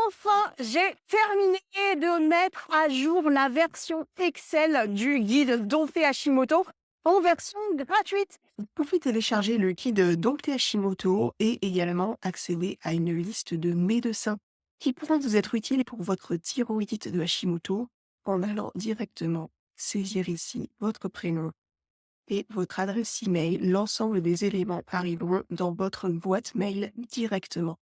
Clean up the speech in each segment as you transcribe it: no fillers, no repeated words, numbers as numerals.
Enfin, j'ai terminé de mettre à jour la version Excel du guide Dompté Hashimoto en version gratuite. Vous pouvez télécharger le guide Dompté Hashimoto et également accéder à une liste de médecins qui pourront vous être utiles pour votre thyroïdite de Hashimoto en allant directement saisir ici votre prénom et votre adresse email. L'ensemble des éléments arriveront dans votre boîte mail directement.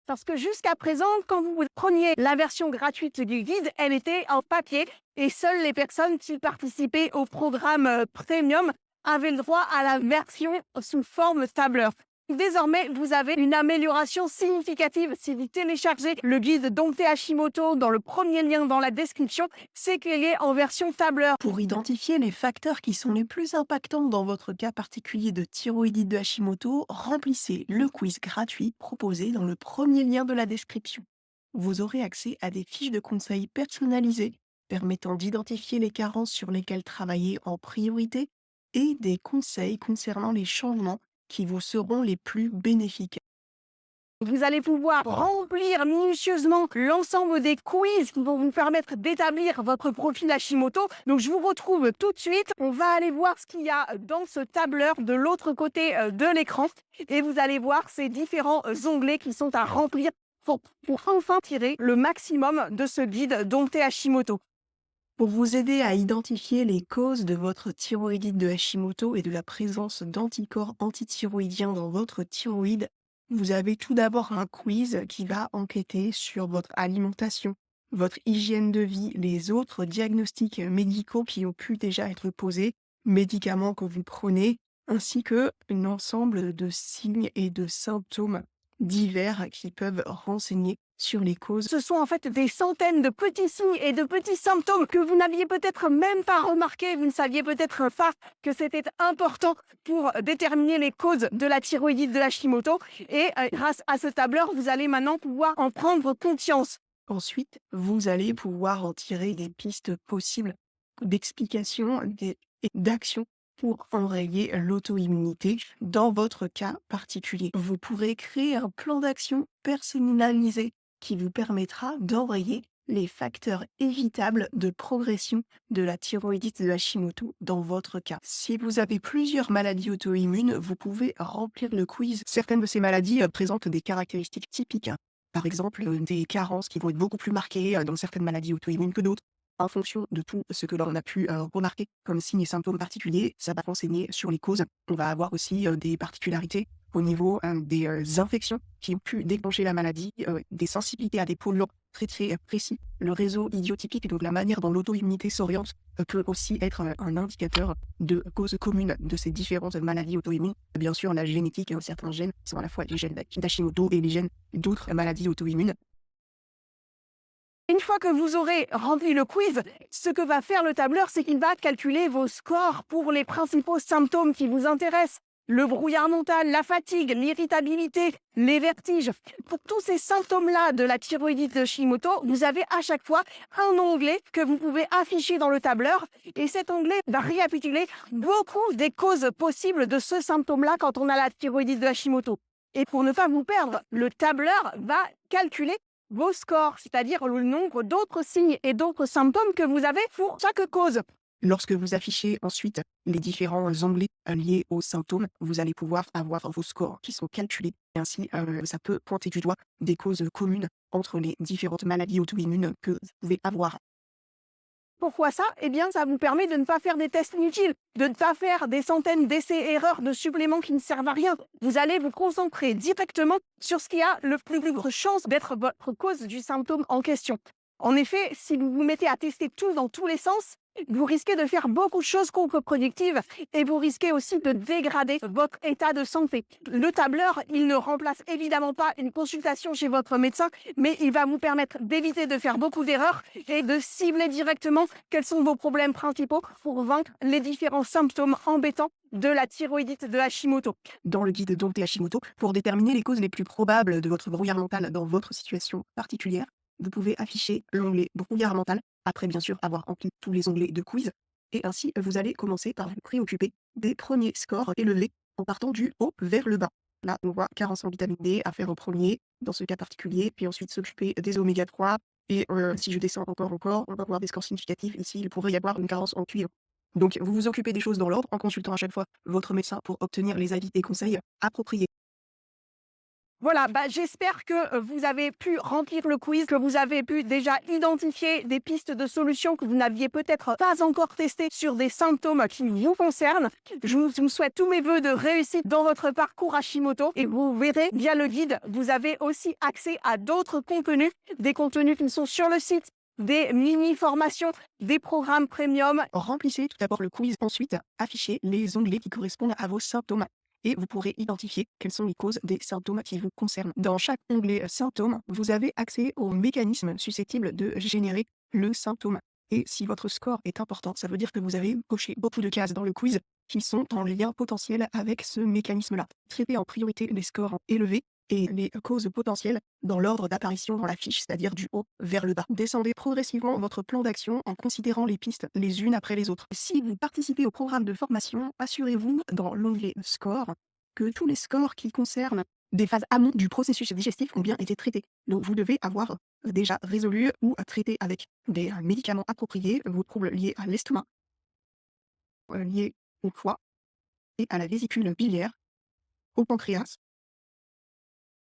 Parce que jusqu'à présent, quand vous preniez la version gratuite du guide, elle était en papier et seules les personnes qui participaient au programme premium avaient le droit à la version sous forme tableur. Désormais, vous avez une amélioration significative si vous téléchargez le guide Dompté Hashimoto dans le premier lien dans la description, c'est qu'il est en version tableur. Pour identifier les facteurs qui sont les plus impactants dans votre cas particulier de thyroïdite de Hashimoto, remplissez le quiz gratuit proposé dans le premier lien de la description. Vous aurez accès à des fiches de conseils personnalisées permettant d'identifier les carences sur lesquelles travailler en priorité et des conseils concernant les changements qui vous seront les plus bénéfiques. Vous allez pouvoir remplir minutieusement l'ensemble des quiz qui vont vous permettre d'établir votre profil Hashimoto. Donc, je vous retrouve tout de suite. On va aller voir ce qu'il y a dans ce tableur de l'autre côté de l'écran. Et vous allez voir ces différents onglets qui sont à remplir pour enfin tirer le maximum de ce guide Dompté Hashimoto. Pour vous aider à identifier les causes de votre thyroïdite de Hashimoto et de la présence d'anticorps antithyroïdiens dans votre thyroïde, vous avez tout d'abord un quiz qui va enquêter sur votre alimentation, votre hygiène de vie, les autres diagnostics médicaux qui ont pu déjà être posés, médicaments que vous prenez, ainsi que un ensemble de signes et de symptômes divers qui peuvent renseigner sur les causes. Ce sont en fait des centaines de petits signes et de petits symptômes que vous n'aviez peut-être même pas remarqué. Vous ne saviez peut-être pas que c'était important pour déterminer les causes de la thyroïdite de Hashimoto. Et grâce à ce tableur, vous allez maintenant pouvoir en prendre conscience. Ensuite, vous allez pouvoir en tirer des pistes possibles d'explication et d'action pour enrayer l'auto-immunité dans votre cas particulier. Vous pourrez créer un plan d'action personnalisé qui vous permettra d'enrayer les facteurs évitables de progression de la thyroïdite de Hashimoto dans votre cas. Si vous avez plusieurs maladies auto-immunes, vous pouvez remplir le quiz. Certaines de ces maladies présentent des caractéristiques typiques. Par exemple, des carences qui vont être beaucoup plus marquées dans certaines maladies auto-immunes que d'autres. En fonction de tout ce que l'on a pu remarquer comme signes et symptômes particuliers, ça va renseigner sur les causes. On va avoir aussi des particularités au niveau des infections qui ont pu déclencher la maladie, des sensibilités à des polluants très très précis. Le réseau idiotypique, donc la manière dont l'auto-immunité s'oriente, peut aussi être un indicateur de causes communes de ces différentes maladies auto-immunes. Bien sûr, la génétique, certains gènes qui sont à la fois les gènes d'Hashimoto et les gènes d'autres maladies auto-immunes. Une fois que vous aurez rempli le quiz, ce que va faire le tableur, c'est qu'il va calculer vos scores pour les principaux symptômes qui vous intéressent. Le brouillard mental, la fatigue, l'irritabilité, les vertiges. Pour tous ces symptômes-là de la thyroïdite de Hashimoto, vous avez à chaque fois un onglet que vous pouvez afficher dans le tableur. Et cet onglet va récapituler beaucoup des causes possibles de ce symptôme-là quand on a la thyroïdite de Hashimoto. Et pour ne pas vous perdre, le tableur va calculer vos scores, c'est-à-dire le nombre d'autres signes et d'autres symptômes que vous avez pour chaque cause. Lorsque vous affichez ensuite les différents onglets liés aux symptômes, vous allez pouvoir avoir vos scores qui sont calculés. Et ainsi, ça peut pointer du doigt des causes communes entre les différentes maladies auto-immunes que vous pouvez avoir. Pourquoi ça? Eh bien, ça vous permet de ne pas faire des tests inutiles, de ne pas faire des centaines d'essais-erreurs de suppléments qui ne servent à rien. Vous allez vous concentrer directement sur ce qui a le plus de chance d'être votre cause du symptôme en question. En effet, si vous vous mettez à tester tout dans tous les sens, vous risquez de faire beaucoup de choses contre-productives et vous risquez aussi de dégrader votre état de santé. Le tableur, il ne remplace évidemment pas une consultation chez votre médecin, mais il va vous permettre d'éviter de faire beaucoup d'erreurs et de cibler directement quels sont vos problèmes principaux pour vaincre les différents symptômes embêtants de la thyroïdite de Hashimoto. Dans le guide Dompté Hashimoto, pour déterminer les causes les plus probables de votre brouillard mental dans votre situation particulière, vous pouvez afficher l'onglet brouillard mental, après bien sûr avoir rempli tous les onglets de quiz, et ainsi vous allez commencer par vous préoccuper des premiers scores élevés en partant du haut vers le bas. Là, on voit carence en vitamine D à faire au premier, dans ce cas particulier, puis ensuite s'occuper des oméga 3. Et si je descends encore, on va voir des scores significatifs. Ici, il pourrait y avoir une carence en cuivre. Donc, vous vous occupez des choses dans l'ordre en consultant à chaque fois votre médecin pour obtenir les avis et conseils appropriés. Voilà, j'espère que vous avez pu remplir le quiz, que vous avez pu déjà identifier des pistes de solutions que vous n'aviez peut-être pas encore testées sur des symptômes qui vous concernent. Je vous souhaite tous mes voeux de réussite dans votre parcours Hashimoto et vous verrez via le guide, vous avez aussi accès à d'autres contenus, des contenus qui sont sur le site, des mini-formations, des programmes premium. Remplissez tout d'abord le quiz, ensuite affichez les onglets qui correspondent à vos symptômes et vous pourrez identifier quelles sont les causes des symptômes qui vous concernent. Dans chaque onglet symptômes, vous avez accès aux mécanismes susceptibles de générer le symptôme. Et si votre score est important, ça veut dire que vous avez coché beaucoup de cases dans le quiz qui sont en lien potentiel avec ce mécanisme-là. Traitez en priorité les scores élevés et les causes potentielles dans l'ordre d'apparition dans la fiche, c'est-à-dire du haut vers le bas. Descendez progressivement votre plan d'action en considérant les pistes les unes après les autres. Si vous participez au programme de formation, assurez-vous dans l'onglet Score que tous les scores qui concernent des phases amont du processus digestif ont bien été traités. Donc vous devez avoir déjà résolu ou traité avec des médicaments appropriés vos troubles liés à l'estomac, liés au foie et à la vésicule biliaire, au pancréas,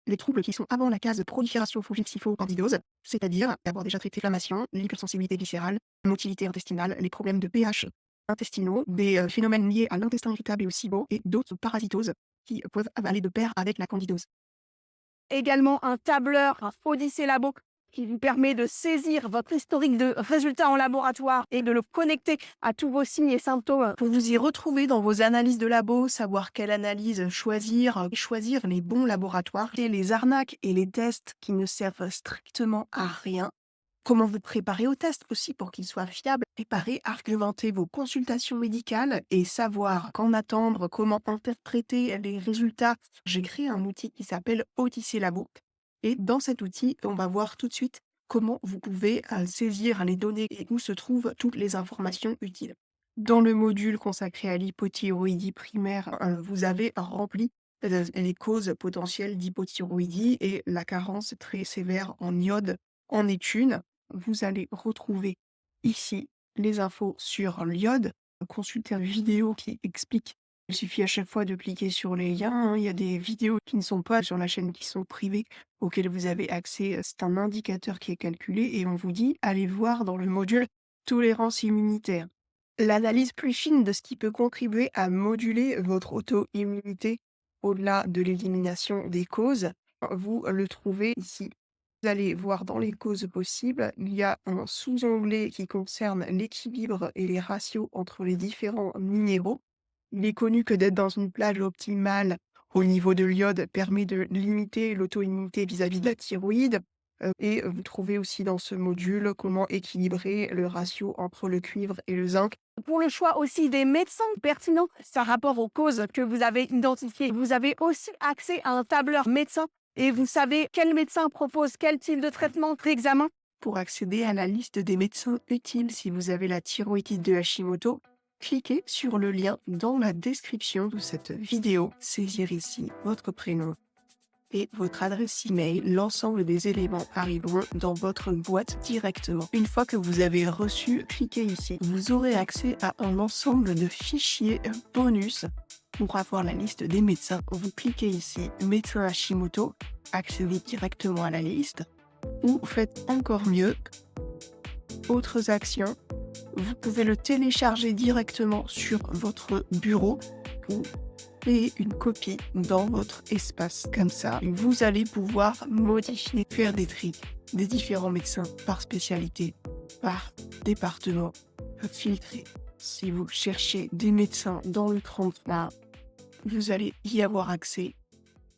les troubles qui sont avant la case prolifération fongique-sypho-candidose, c'est-à-dire avoir déjà traité l'inflammation, l'hypersensibilité viscérale, la motilité intestinale, les problèmes de pH intestinaux, des phénomènes liés à l'intestin irritable et au SIBO et d'autres parasitoses qui peuvent aller de pair avec la candidose. Également un tableur, un Odyssée Labo, qui vous permet de saisir votre historique de résultats en laboratoire et de le connecter à tous vos signes et symptômes. Pour vous y retrouver dans vos analyses de labo, savoir quelle analyse choisir, choisir les bons laboratoires, et les arnaques et les tests qui ne servent strictement à rien. Comment vous préparer au test aussi pour qu'il soit fiable. Préparer, argumenter vos consultations médicales et savoir qu'en attendre, comment interpréter les résultats. J'ai créé un outil qui s'appelle Odyssée Labo. Et dans cet outil, on va voir tout de suite comment vous pouvez saisir les données et où se trouvent toutes les informations utiles. Dans le module consacré à l'hypothyroïdie primaire, vous avez rempli les causes potentielles d'hypothyroïdie et la carence très sévère en iode en est une. Vous allez retrouver ici les infos sur l'iode. Consultez une vidéo qui explique. Il suffit à chaque fois de cliquer sur les liens. Il y a des vidéos qui ne sont pas sur la chaîne, qui sont privées, auxquelles vous avez accès. C'est un indicateur qui est calculé et on vous dit, allez voir dans le module tolérance immunitaire. L'analyse plus fine de ce qui peut contribuer à moduler votre auto-immunité au-delà de l'élimination des causes, vous le trouvez ici. Vous allez voir dans les causes possibles, il y a un sous-onglet qui concerne l'équilibre et les ratios entre les différents minéraux. Il est connu que d'être dans une plage optimale au niveau de l'iode permet de limiter l'auto-immunité vis-à-vis de la thyroïde. Et vous trouvez aussi dans ce module comment équilibrer le ratio entre le cuivre et le zinc. Pour le choix aussi des médecins pertinents par rapport aux causes que vous avez identifiées, vous avez aussi accès à un tableur médecin et vous savez quel médecin propose quel type de traitement, d'examen. Pour accéder à la liste des médecins utiles si vous avez la thyroïdite de Hashimoto, cliquez sur le lien dans la description de cette vidéo. Saisir ici votre prénom et votre adresse email. L'ensemble des éléments arriveront dans votre boîte directement. Une fois que vous avez reçu, cliquez ici. Vous aurez accès à un ensemble de fichiers bonus. Pour avoir la liste des médecins, vous cliquez ici médecin Hashimoto, accédez directement à la liste. Ou faites encore mieux, autres actions, vous pouvez le télécharger directement sur votre bureau ou créer une copie dans votre espace. Comme ça, vous allez pouvoir modifier, faire des tri des différents médecins par spécialité, par département, filtrer. Si vous cherchez des médecins dans le 30 là, vous allez y avoir accès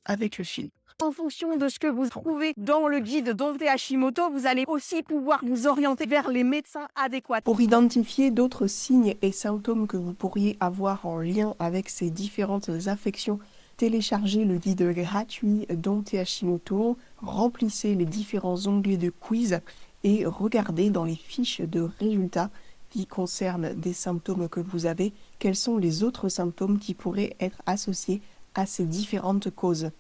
avec le filtre. En fonction de ce que vous trouvez dans le guide Dompté Hashimoto, vous allez aussi pouvoir vous orienter vers les médecins adéquats. Pour identifier d'autres signes et symptômes que vous pourriez avoir en lien avec ces différentes affections, téléchargez le guide gratuit Dompté Hashimoto, remplissez les différents onglets de quiz et regardez dans les fiches de résultats qui concernent des symptômes que vous avez, quels sont les autres symptômes qui pourraient être associés à ces différentes causes.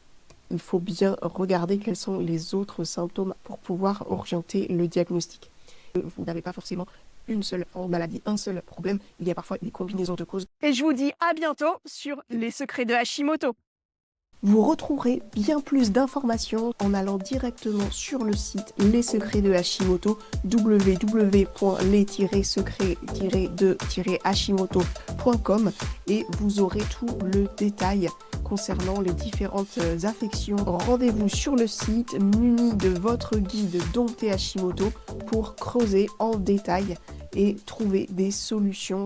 Il faut bien regarder quels sont les autres symptômes pour pouvoir orienter le diagnostic. Vous n'avez pas forcément une seule maladie, un seul problème. Il y a parfois des combinaisons de causes. Et je vous dis à bientôt sur les secrets de Hashimoto. Vous retrouverez bien plus d'informations en allant directement sur le site Les Secrets de Hashimoto, www.les-secrets-de-hashimoto.com, et vous aurez tout le détail concernant les différentes affections. Rendez-vous sur le site muni de votre guide Dompter Hashimoto pour creuser en détail et trouver des solutions.